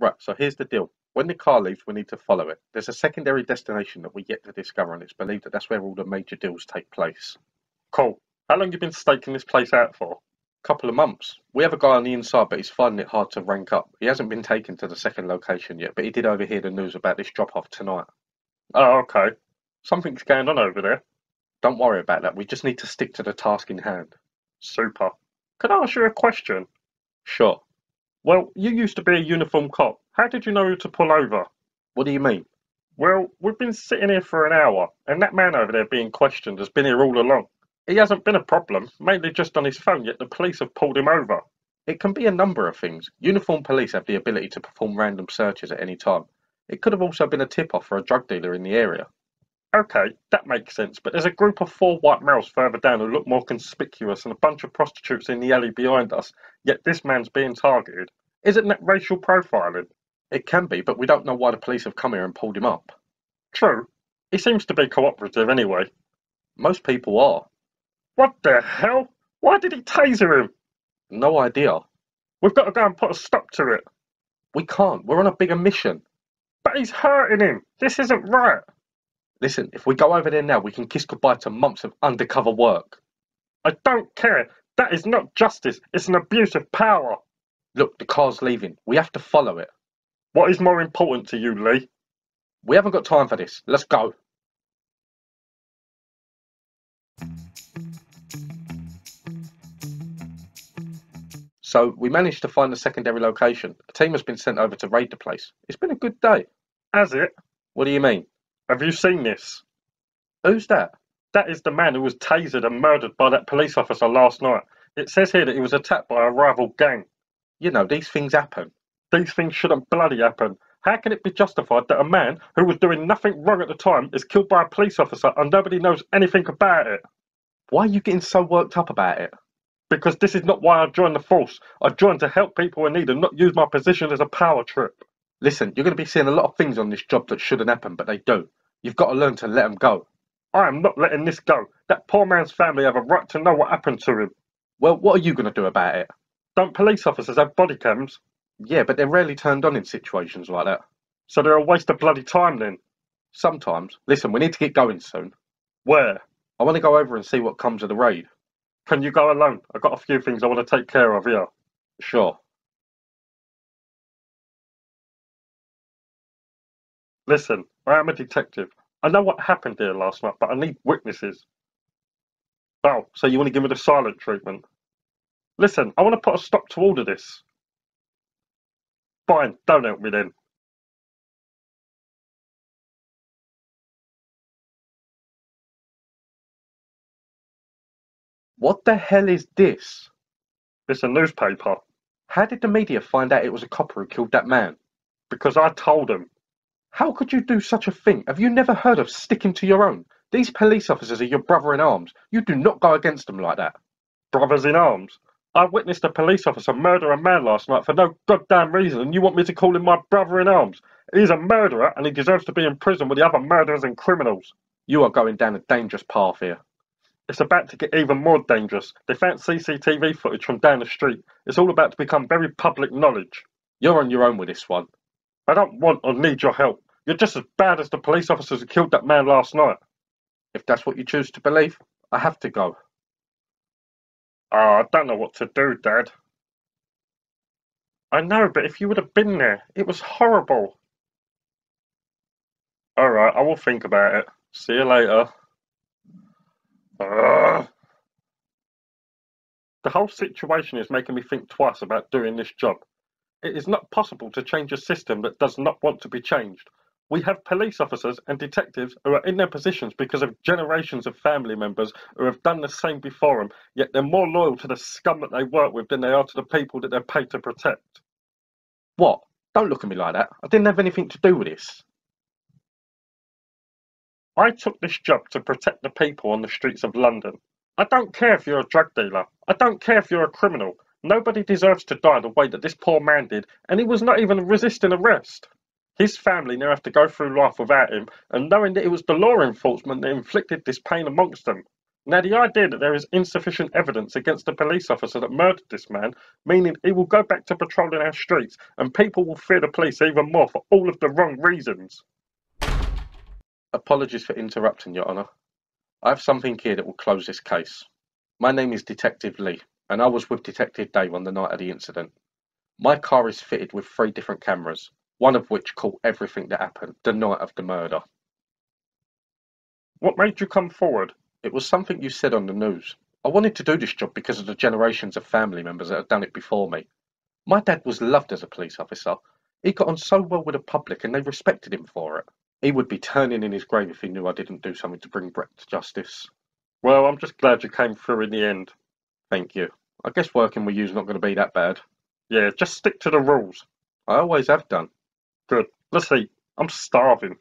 Right, so here's the deal. When the car leaves, we need to follow it. There's a secondary destination that we yet to discover, and it's believed that that's where all the major deals take place. Cool. How long you been staking this place out for? Couple of months. We have a guy on the inside, but he's finding it hard to rank up. He hasn't been taken to the second location yet, but he did overhear the news about this drop-off tonight. Oh, okay. Something's going on over there. Don't worry about that. We just need to stick to the task in hand. Super. Can I ask you a question? Sure. Well, you used to be a uniformed cop. How did you know who to pull over? What do you mean? Well, we've been sitting here for an hour, and that man over there being questioned has been here all along. He hasn't been a problem, mainly just on his phone, yet the police have pulled him over. It can be a number of things. Uniformed police have the ability to perform random searches at any time. It could have also been a tip-off for a drug dealer in the area. Okay, that makes sense, but there's a group of 4 white males further down who look more conspicuous and a bunch of prostitutes in the alley behind us, yet this man's being targeted. Isn't that racial profiling? It can be, but we don't know why the police have come here and pulled him up. True. He seems to be cooperative anyway. Most people are. What the hell? Why did he taser him? No idea. We've got to go and put a stop to it. We can't. We're on a bigger mission. But he's hurting him. This isn't right. Listen, if we go over there now, we can kiss goodbye to months of undercover work. I don't care. That is not justice. It's an abuse of power. Look, the car's leaving. We have to follow it. What is more important to you, Lee? We haven't got time for this. Let's go. So, we managed to find the secondary location. A team has been sent over to raid the place. It's been a good day. Has it? What do you mean? Have you seen this? Who's that? That is the man who was tasered and murdered by that police officer last night. It says here that he was attacked by a rival gang. You know, these things happen. These things shouldn't bloody happen. How can it be justified that a man who was doing nothing wrong at the time is killed by a police officer and nobody knows anything about it? Why are you getting so worked up about it? Because this is not why I joined the force. I joined to help people in need and not use my position as a power trip. Listen, you're going to be seeing a lot of things on this job that shouldn't happen, but they do. You've got to learn to let them go. I am not letting this go. That poor man's family have a right to know what happened to him. Well, what are you going to do about it? Don't police officers have body cams? Yeah, but they're rarely turned on in situations like that. So they're a waste of bloody time then? Sometimes. Listen, we need to get going soon. Where? I want to go over and see what comes of the raid. Can you go alone? I've got a few things I want to take care of here. Sure. Listen, I am a detective. I know what happened here last night, but I need witnesses. Oh, so you want to give me the silent treatment? Listen, I want to put a stop to all of this. Fine, don't help me then. What the hell is this? It's a newspaper. How did the media find out it was a copper who killed that man? Because I told them. How could you do such a thing? Have you never heard of sticking to your own? These police officers are your brother in arms. You do not go against them like that. Brothers in arms? I witnessed a police officer murder a man last night for no goddamn reason, and you want me to call him my brother in arms? He's a murderer, and he deserves to be in prison with the other murderers and criminals. You are going down a dangerous path here. It's about to get even more dangerous. They found CCTV footage from down the street. It's all about to become very public knowledge. You're on your own with this one. I don't want or need your help. You're just as bad as the police officers who killed that man last night. If that's what you choose to believe, I have to go. I don't know what to do, Dad. I know, but if you would have been there, it was horrible. Alright, I will think about it. See you later. The whole situation is making me think twice about doing this job. It is not possible to change a system that does not want to be changed. We have police officers and detectives who are in their positions because of generations of family members who have done the same before them, yet they're more loyal to the scum that they work with than they are to the people that they're paid to protect. What? Don't look at me like that. I didn't have anything to do with this. I took this job to protect the people on the streets of London. I don't care if you're a drug dealer. I don't care if you're a criminal. Nobody deserves to die the way that this poor man did, and he was not even resisting arrest. His family now have to go through life without him, and knowing that it was the law enforcement that inflicted this pain amongst them. Now, the idea that there is insufficient evidence against the police officer that murdered this man, meaning he will go back to patrolling our streets and people will fear the police even more for all of the wrong reasons. Apologies for interrupting, Your Honour. I have something here that will close this case. My name is Detective Lee, and I was with Detective Dave on the night of the incident. My car is fitted with 3 different cameras, one of which caught everything that happened the night of the murder. What made you come forward? It was something you said on the news. I wanted to do this job because of the generations of family members that had done it before me. My dad was loved as a police officer. He got on so well with the public and they respected him for it. He would be turning in his grave if he knew I didn't do something to bring Brett to justice. Well, I'm just glad you came through in the end. Thank you. I guess working with you's not going to be that bad. Yeah, just stick to the rules. I always have done. Good. Let's eat. I'm starving.